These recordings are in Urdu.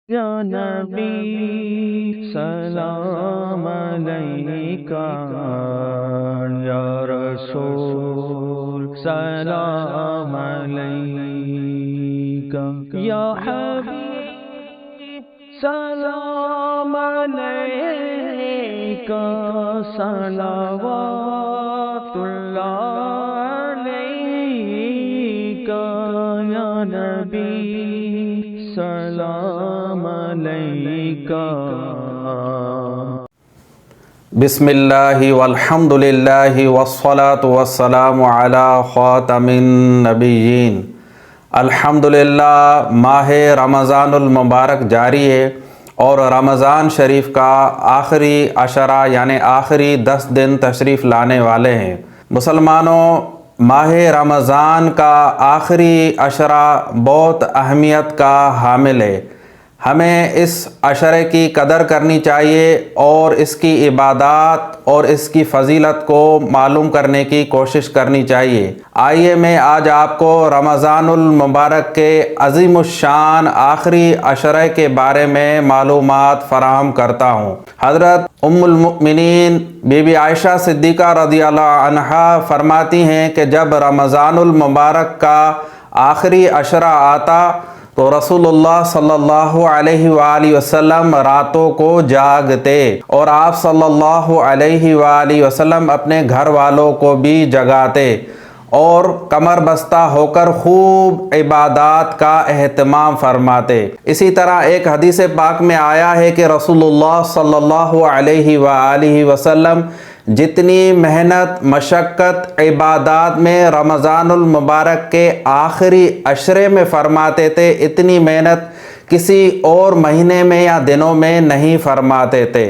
یا نبی سلام علیکہ، یا رسول سلام علیکہ، یا حبیب سلام علیکہ، صلوات اللہ علیکہ، یا نبی سلام علیکہ۔ بسم اللہ والحمد للہ والصلاة والسلام علی خاتم النبیین۔ الحمدللہ، ماہ رمضان المبارک جاری ہے اور رمضان شریف کا آخری عشرہ یعنی آخری 10 دن تشریف لانے والے ہیں۔ مسلمانوں، ماہ رمضان کا آخری عشرہ بہت اہمیت کا حامل ہے۔ ہمیں اس عشرے کی قدر کرنی چاہیے اور اس کی عبادات اور اس کی فضیلت کو معلوم کرنے کی کوشش کرنی چاہیے۔ آئیے میں آج آپ کو رمضان المبارک کے عظیم الشان آخری عشرے کے بارے میں معلومات فراہم کرتا ہوں۔ حضرت ام المؤمنین بی بی عائشہ صدیقہ رضی اللہ عنہا فرماتی ہیں کہ جب رمضان المبارک کا آخری عشرہ آتا تو رسول اللہ صلی اللہ علیہ وآلہ وسلم راتوں کو جاگتے اور آپ صلی اللہ علیہ وآلہ وسلم اپنے گھر والوں کو بھی جگاتے اور کمر بستہ ہو کر خوب عبادات کا اہتمام فرماتے۔ اسی طرح ایک حدیث پاک میں آیا ہے کہ رسول اللہ صلی اللہ علیہ وآلہ وسلم جتنی محنت مشقت عبادات میں رمضان المبارک کے آخری عشرے میں فرماتے تھے، اتنی محنت کسی اور مہینے میں یا دنوں میں نہیں فرماتے تھے۔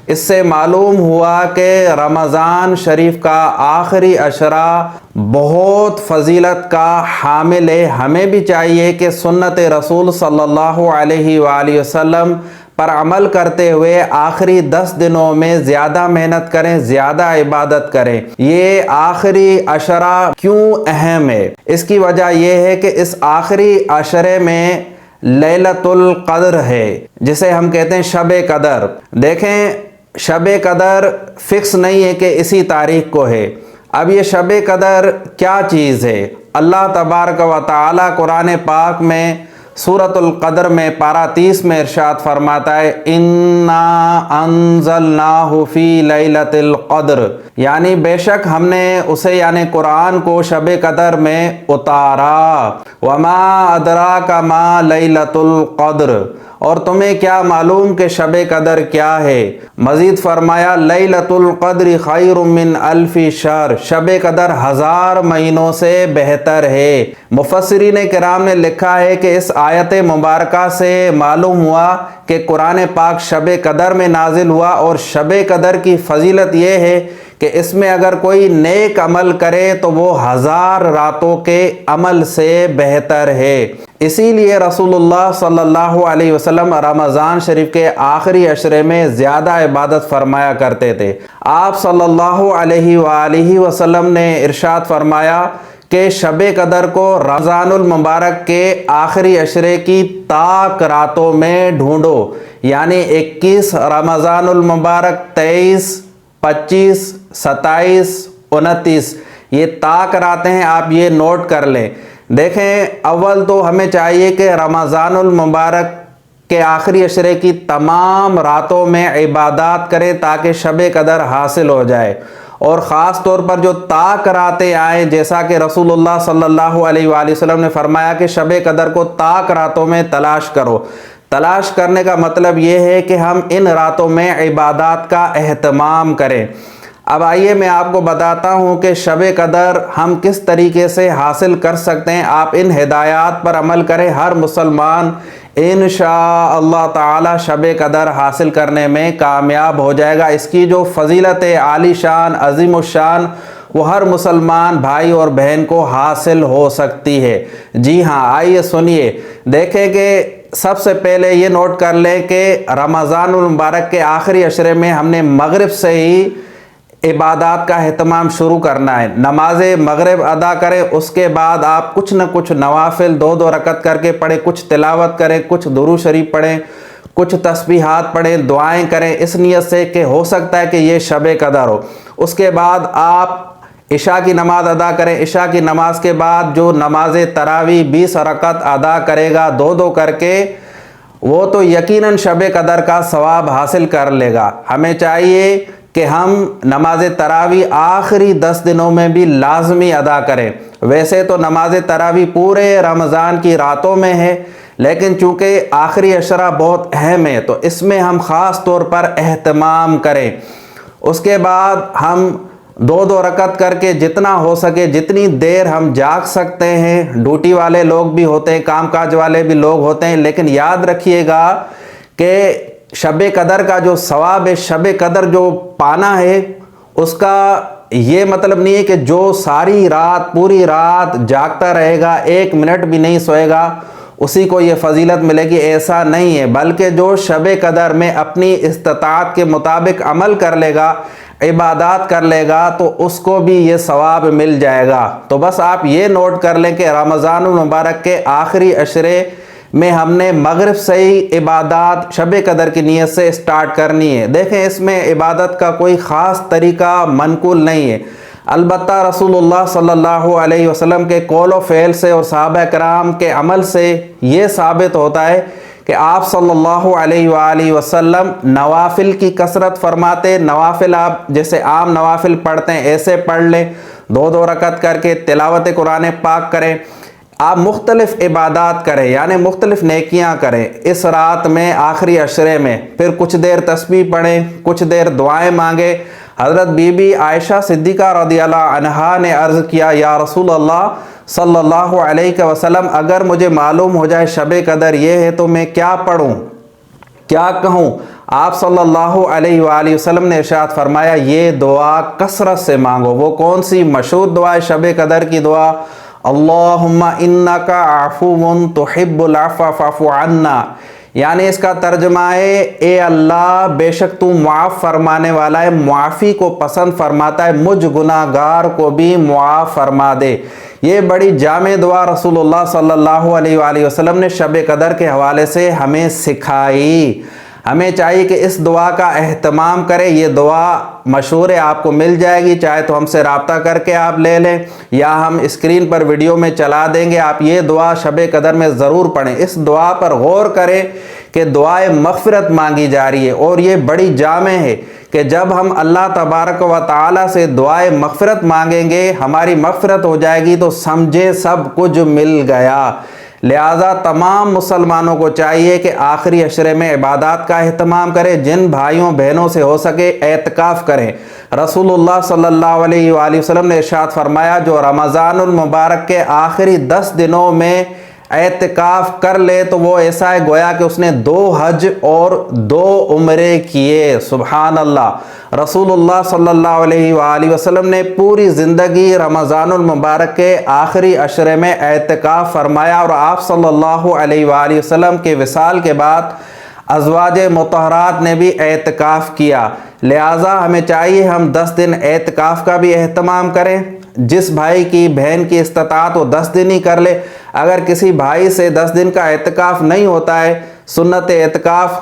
اس سے معلوم ہوا کہ رمضان شریف کا آخری عشرہ بہت فضیلت کا حامل ہے۔ ہمیں بھی چاہیے کہ سنت رسول صلی اللہ علیہ وآلہ وسلم پر عمل کرتے ہوئے آخری 10 دنوں میں زیادہ محنت کریں، زیادہ عبادت کریں۔ یہ آخری عشرہ کیوں اہم ہے؟ اس کی وجہ یہ ہے کہ اس آخری عشرے میں لیلۃ القدر ہے، جسے ہم کہتے ہیں شب قدر۔ دیکھیں، شب قدر فکس نہیں ہے کہ اسی تاریخ کو ہے۔ اب یہ شب قدر کیا چیز ہے؟ اللہ تبارک و تعالی قرآن پاک میں سورۃ القدر میں پارہ 30 میں ارشاد فرماتا ہے، اِنَّا أَنزَلْنَاهُ فِي لَيْلَةِ الْقَدْرِ، یعنی بے شک ہم نے اسے یعنی قرآن کو شب قدر میں اتارا۔ وَمَا أَدْرَاكَ مَا لَيْلَةُ الْقَدْرِ، اور تمہیں کیا معلوم کہ شب قدر کیا ہے؟ مزید فرمایا، لیلۃ القدر خیر من الف شہر، شب قدر 1000 مہینوں سے بہتر ہے۔ مفسرین کرام نے لکھا ہے کہ اس آیت مبارکہ سے معلوم ہوا کہ قرآن پاک شب قدر میں نازل ہوا اور شب قدر کی فضیلت یہ ہے کہ اس میں اگر کوئی نیک عمل کرے تو وہ 1000 راتوں کے عمل سے بہتر ہے۔ اسی لیے رسول اللہ صلی اللہ علیہ وسلم رمضان شریف کے آخری عشرے میں زیادہ عبادت فرمایا کرتے تھے۔ آپ صلی اللہ علیہ وآلہ وسلم نے ارشاد فرمایا کہ شب قدر کو رمضان المبارک کے آخری عشرے کی طاق راتوں میں ڈھونڈو، یعنی 21 رمضان المبارک، 23، 25، 27، 29، یہ طاق راتیں ہیں، آپ یہ نوٹ کر لیں۔ دیکھیں، اول تو ہمیں چاہیے کہ رمضان المبارک کے آخری عشرے کی تمام راتوں میں عبادات کریں تاکہ شب قدر حاصل ہو جائے، اور خاص طور پر جو طاق راتیں آئیں، جیسا کہ رسول اللہ صلی اللہ علیہ وآلہ وسلم نے فرمایا کہ شب قدر کو طاق راتوں میں تلاش کرو۔ تلاش کرنے کا مطلب یہ ہے کہ ہم ان راتوں میں عبادات کا اہتمام کریں۔ اب آئیے میں آپ کو بتاتا ہوں کہ شب قدر ہم کس طریقے سے حاصل کر سکتے ہیں۔ آپ ان ہدایات پر عمل کریں، ہر مسلمان انشاءاللہ تعالی شب قدر حاصل کرنے میں کامیاب ہو جائے گا۔ اس کی جو فضیلت عالی شان عظیم الشان وہ ہر مسلمان بھائی اور بہن کو حاصل ہو سکتی ہے۔ جی ہاں، آئیے سنیے، دیکھیں کہ سب سے پہلے یہ نوٹ کر لیں کہ رمضان المبارک کے آخری عشرے میں ہم نے مغرب سے ہی عبادات کا اہتمام شروع کرنا ہے۔ نماز مغرب ادا کریں، اس کے بعد آپ کچھ نہ کچھ نوافل 2 رکعت کر کے پڑھیں، کچھ تلاوت کریں، کچھ درود شریف پڑھیں، کچھ تسبیحات پڑھیں، دعائیں کریں اس نیت سے کہ ہو سکتا ہے کہ یہ شب قدر ہو۔ اس کے بعد آپ عشاء کی نماز ادا کریں۔ عشاء کی نماز کے بعد جو نماز تراویح 20 رکعت ادا کرے گا 2 کر کے، وہ تو یقیناً شب قدر کا ثواب حاصل کر لے گا۔ ہمیں چاہیے کہ ہم نماز تراویح آخری 10 دنوں میں بھی لازمی ادا کریں۔ ویسے تو نماز تراویح پورے رمضان کی راتوں میں ہے، لیکن چونکہ آخری عشرہ بہت اہم ہے تو اس میں ہم خاص طور پر اہتمام کریں۔ اس کے بعد ہم 2 رکعت کر کے جتنا ہو سکے، جتنی دیر ہم جاگ سکتے ہیں، ڈیوٹی والے لوگ بھی ہوتے ہیں، کام کاج والے بھی لوگ ہوتے ہیں، لیکن یاد رکھیے گا کہ شب قدر کا جو ثواب ہے، شب قدر جو پانا ہے، اس کا یہ مطلب نہیں ہے کہ جو ساری رات پوری رات جاگتا رہے گا، 1 منٹ بھی نہیں سوئے گا، اسی کو یہ فضیلت ملے گی، ایسا نہیں ہے۔ بلکہ جو شب قدر میں اپنی استطاعت کے مطابق عمل کر لے گا، عبادات کر لے گا، تو اس کو بھی یہ ثواب مل جائے گا۔ تو بس آپ یہ نوٹ کر لیں کہ رمضان المبارک کے آخری عشرے میں ہم نے مغرب سے ہی عبادات شب قدر کی نیت سے سٹارٹ کرنی ہے۔ دیکھیں اس میں عبادت کا کوئی خاص طریقہ منقول نہیں ہے، البتہ رسول اللہ صلی اللہ علیہ وسلم کے قول و فعل سے اور صحابہ کرام کے عمل سے یہ ثابت ہوتا ہے کہ آپ صلی اللہ علیہ وآلہ وسلم نوافل کی کثرت فرماتے۔ نوافل آپ جیسے عام نوافل پڑھتے ہیں ایسے پڑھ لیں، 2 رکعت کر کے تلاوت قرآن پاک کریں۔ آپ مختلف عبادات کریں، یعنی مختلف نیکیاں کریں اس رات میں آخری عشرے میں، پھر کچھ دیر تسبیح پڑھیں، کچھ دیر دعائیں مانگیں۔ حضرت بی بی عائشہ صدیقہ رضی اللہ عنہا نے عرض کیا، یا رسول اللہ صلی اللہ علیہ وسلم، اگر مجھے معلوم ہو جائے شب قدر یہ ہے تو میں کیا پڑھوں، کیا کہوں؟ آپ صلی اللہ علیہ وآلہ وسلم نے ارشاد فرمایا، یہ دعا کثرت سے مانگو۔ وہ کون سی مشہور دعا ہے شب قدر کی دعا؟ اللہم انکا عفو تحب العفو فاعف عنا، یعنی اس کا ترجمہ ہے، اے اللہ بے شک تو معاف فرمانے والا ہے، معافی کو پسند فرماتا ہے، مجھ گناہگار کو بھی معاف فرما دے۔ یہ بڑی جامع دعا رسول اللہ صلی اللہ علیہ وآلہ وسلم نے شب قدر کے حوالے سے ہمیں سکھائی۔ ہمیں چاہیے کہ اس دعا کا اہتمام کریں۔ یہ دعا مشہور ہے، آپ کو مل جائے گی، چاہے تو ہم سے رابطہ کر کے آپ لے لیں یا ہم اسکرین پر ویڈیو میں چلا دیں گے۔ آپ یہ دعا شب قدر میں ضرور پڑھیں۔ اس دعا پر غور کریں کہ دعائے مغفرت مانگی جا رہی ہے، اور یہ بڑی جامع ہے کہ جب ہم اللہ تبارک و تعالیٰ سے دعائے مغفرت مانگیں گے، ہماری مغفرت ہو جائے گی تو سمجھے سب کچھ مل گیا۔ لہٰذا تمام مسلمانوں کو چاہیے کہ آخری عشرے میں عبادات کا اہتمام کریں۔ جن بھائیوں بہنوں سے ہو سکے اعتکاف کریں۔ رسول اللہ صلی اللہ علیہ وآلہ وسلم نے ارشاد فرمایا، جو رمضان المبارک کے آخری 10 دنوں میں اعتکاف کر لے تو وہ ایسا ہے گویا کہ اس نے 2 حج اور 2 عمرے کیے۔ سبحان اللہ۔ رسول اللہ صلی اللہ علیہ وآلہ وسلم نے پوری زندگی رمضان المبارک کے آخری عشرے میں اعتکاف فرمایا، اور آپ صلی اللہ علیہ وآلہ وسلم کے وصال کے بعد ازواج مطہرات نے بھی اعتکاف کیا۔ لہٰذا ہمیں چاہیے ہم 10 دن اعتکاف کا بھی اہتمام کریں۔ جس بھائی کی بہن کی استطاعت وہ 10 دن ہی کر لے۔ اگر کسی بھائی سے 10 دن کا اعتکاف نہیں ہوتا ہے، سنت اعتکاف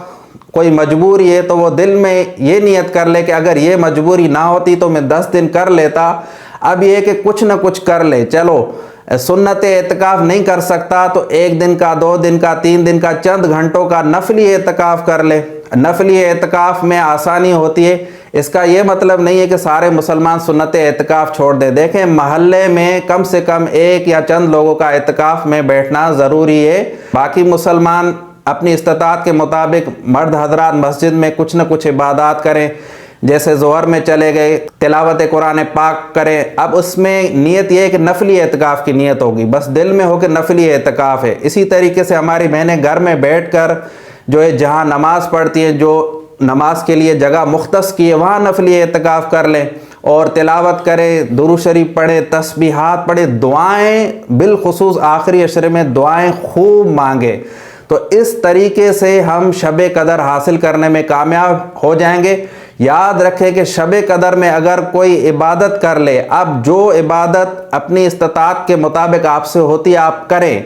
کوئی مجبوری ہے، تو وہ دل میں یہ نیت کر لے کہ اگر یہ مجبوری نہ ہوتی تو میں 10 دن کر لیتا۔ اب یہ کہ کچھ نہ کچھ کر لے، چلو سنت اعتکاف نہیں کر سکتا تو 1 دن کا، 2 دن کا، 3 دن کا، چند گھنٹوں کا نفلی اعتکاف کر لے۔ نفلی اعتکاف میں آسانی ہوتی ہے۔ اس کا یہ مطلب نہیں ہے کہ سارے مسلمان سنت اعتکاف چھوڑ دیں۔ دیکھیں محلے میں کم سے کم 1 یا چند لوگوں کا اعتکاف میں بیٹھنا ضروری ہے۔ باقی مسلمان اپنی استطاعت کے مطابق مرد حضرات مسجد میں کچھ نہ کچھ عبادات کریں، جیسے ظہر میں چلے گئے تلاوت قرآن پاک کریں۔ اب اس میں نیت یہ ہے کہ نفلی اعتکاف کی نیت ہوگی، بس دل میں ہو کہ نفلی اعتکاف ہے۔ اسی طریقے سے ہماری بہنیں گھر میں بیٹھ کر جو ہے جہاں نماز پڑھتی ہیں، جو نماز کے لیے جگہ مختص کی ہے، وہاں نفلی اعتکاف کر لیں اور تلاوت کریں، درود شریف پڑھیں، تسبیحات پڑھیں، دعائیں بالخصوص آخری عشرے میں دعائیں خوب مانگیں۔ تو اس طریقے سے ہم شب قدر حاصل کرنے میں کامیاب ہو جائیں گے۔ یاد رکھیں کہ شب قدر میں اگر کوئی عبادت کر لے، اب جو عبادت اپنی استطاعت کے مطابق آپ سے ہوتی ہے آپ کریں،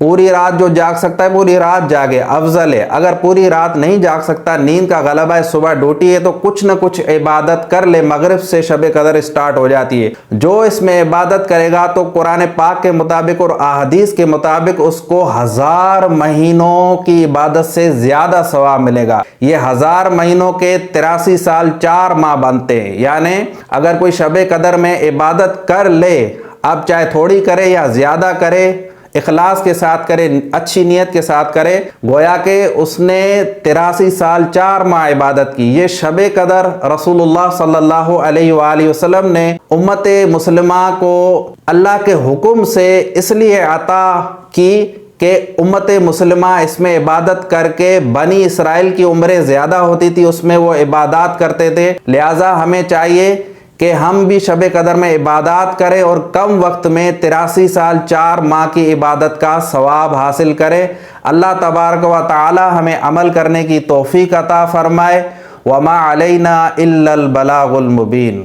پوری رات جو جاگ سکتا ہے پوری رات جاگے، افضل ہے۔ اگر پوری رات نہیں جاگ سکتا، نیند کا غلبہ ہے، صبح ڈیوٹی ہے، تو کچھ نہ کچھ عبادت کر لے۔ مغرب سے شب قدر سٹارٹ ہو جاتی ہے، جو اس میں عبادت کرے گا تو قرآن پاک کے مطابق اور احادیث کے مطابق اس کو 1000 مہینوں کی عبادت سے زیادہ ثواب ملے گا۔ یہ 1000 مہینوں کے 83 سال 4 ماہ بنتے ہیں۔ یعنی اگر کوئی شب قدر میں عبادت کر لے، اب چاہے تھوڑی کرے یا زیادہ کرے، اخلاص کے ساتھ کرے، اچھی نیت کے ساتھ کرے، گویا کہ اس نے 83 سال 4 ماہ عبادت کی۔ یہ شب قدر رسول اللہ صلی اللہ علیہ وآلہ وسلم نے امت مسلمہ کو اللہ کے حکم سے اس لیے عطا کی کہ امت مسلمہ اس میں عبادت کر کے، بنی اسرائیل کی عمریں زیادہ ہوتی تھی، اس میں وہ عبادات کرتے تھے، لہٰذا ہمیں چاہیے کہ ہم بھی شب قدر میں عبادات کریں اور کم وقت میں 83 سال 4 ماہ کی عبادت کا ثواب حاصل کریں۔ اللہ تبارک و تعالی ہمیں عمل کرنے کی توفیق عطا فرمائے۔ وما علینا الا البلاغ المبین۔